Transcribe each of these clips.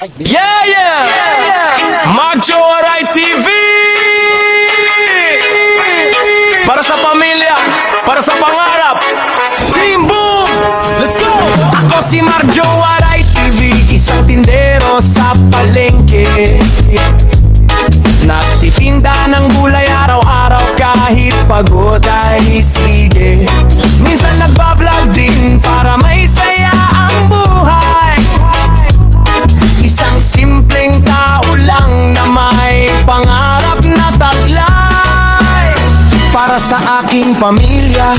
Yeah, yeah! Macho Aray TV! Para sa pamilya, para sa pangarap, Team Boom! Let's go! Ako si Marjo Aray TV, isang tindero sa palengke. Nagtitinda ng gulay araw-araw kahit pagod ay sige. Minsan nagbablog din para may saya ang buhay. Isang simpleng tao lang na may pangarap na taglay. Para sa aking pamilya,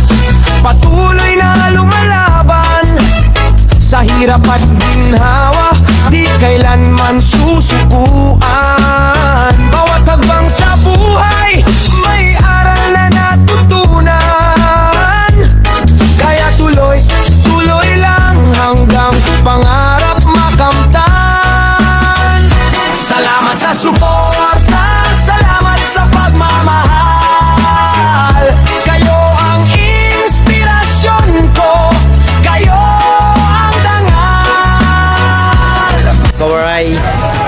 patuloy na lumalaban. Sa hirap at ginhawa, di kailanman susukuan. Bawat hagbang sa buhay, may aral na natutunan. Kaya tuloy, tuloy lang hanggang pangarap makamtan. Salamat sa suporta, salamat sa pagmamahal. Kayo ang inspirasyon ko, kayo ang dangal. Kawaray,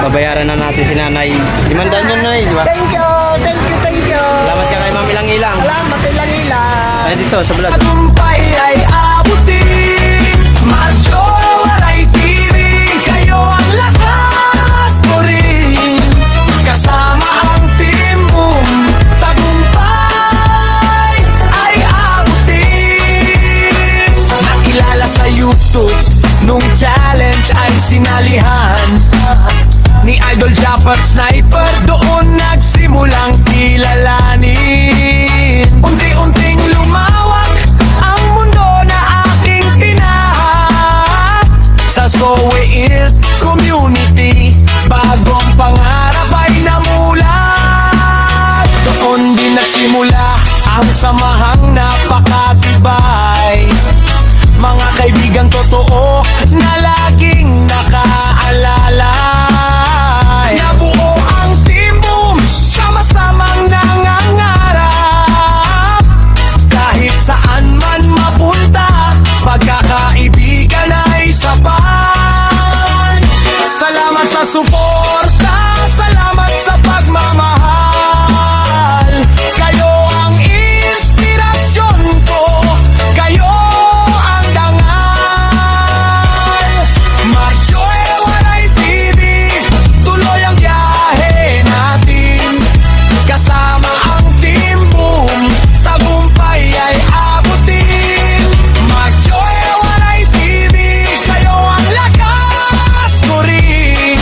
babayaran na natin si Nanay. 500 yun, Nay, di ba? Thank you, thank you, thank you. Salamat ka kay Ma'am Ilang-Ilang. Salamat ilang-ilang. Ay, dito, sa vlog. Tagumpay ay abutin, Marjo Aray TV. Kayo ang lakas ko rin, kasama ang Team Boom. Tagumpay ay abutin. Nakilala sa YouTube, nung challenge ay sinalihan ni Idol Japper Sniper, doon nagsimulang kilalanin. Unti-unting lumawak ang mundo na aking tinahak. Sa Soweir community, bagong pangarap ay namulat. Doon din nagsimula ang samahang napakatibay. Mga kaibigang totoo na laging nakaalalay. Nabuo ang Team Boom, sama-samang nangangarap. Kahit saan man mapunta, pagkakaibigan ay sapat. Salamat sa suporta, salamat sa pagmamahal. Kayo ang inspirasyon ko, kayo ang dangal. Marjo Aray TV, tuloy ang biyahe natin. Kasama ang Team Boom, tagumpay ay abutin. Marjo Aray TV, kayo ang lakas ko rin.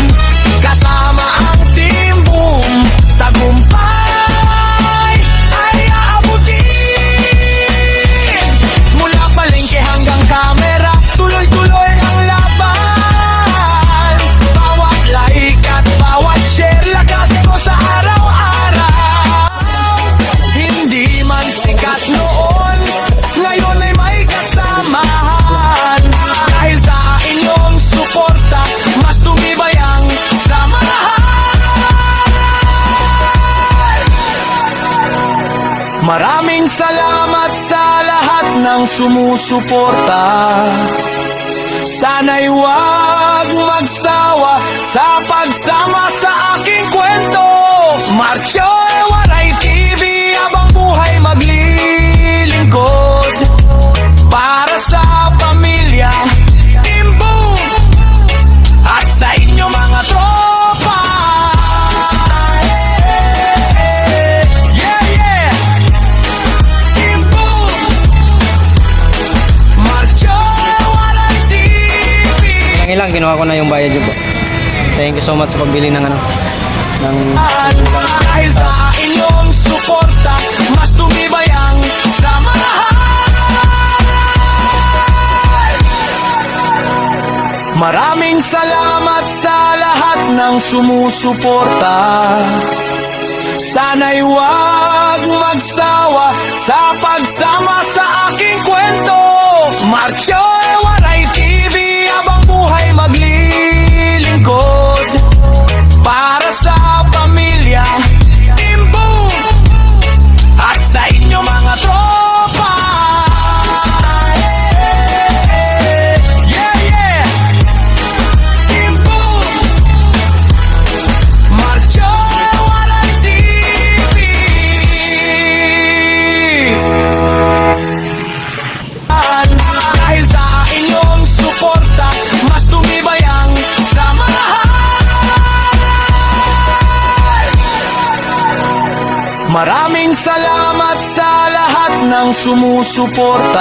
Kasama ang Team Boom, tagumpay ay aabutin. Mula palengke hanggang kamera, tuloy-tuloy ang laban. Bawat like at bawat share, lakas ko sa araw-araw. Hindi man sikat noon, ngayon ay may kasamahan. Dahil sa inyong suporta, mas tumibay ang samahan. Maraming salamat sa lahat ng sumusuporta. Sana'y huwag magsawa sa pagsama sa aking kwento. Marjo Aray TV, habang buhay maglilingkod. Para sa pamilya, Team Boom, at sa inyo mga tropa. Yeah, yeah! Team Boom, Marjo Aray TV. Ilang ginawa ko na yung bayad yun po. Thank you so much sa pagbili ng ng Dahil sa inyong suporta, mas tumibay ang samahan. Maraming salamat sa lahat ng sumusuporta. Sana'y huwag magsawa sa pagsama sa aking kwento. Marjo Aray TV, habang buhay maglilingkod. Para sa pamilya, Team Boom, at sa inyo mga tropa. Yeah, yeah! Team Boom, Maraming salamat sa lahat ng sumusuporta.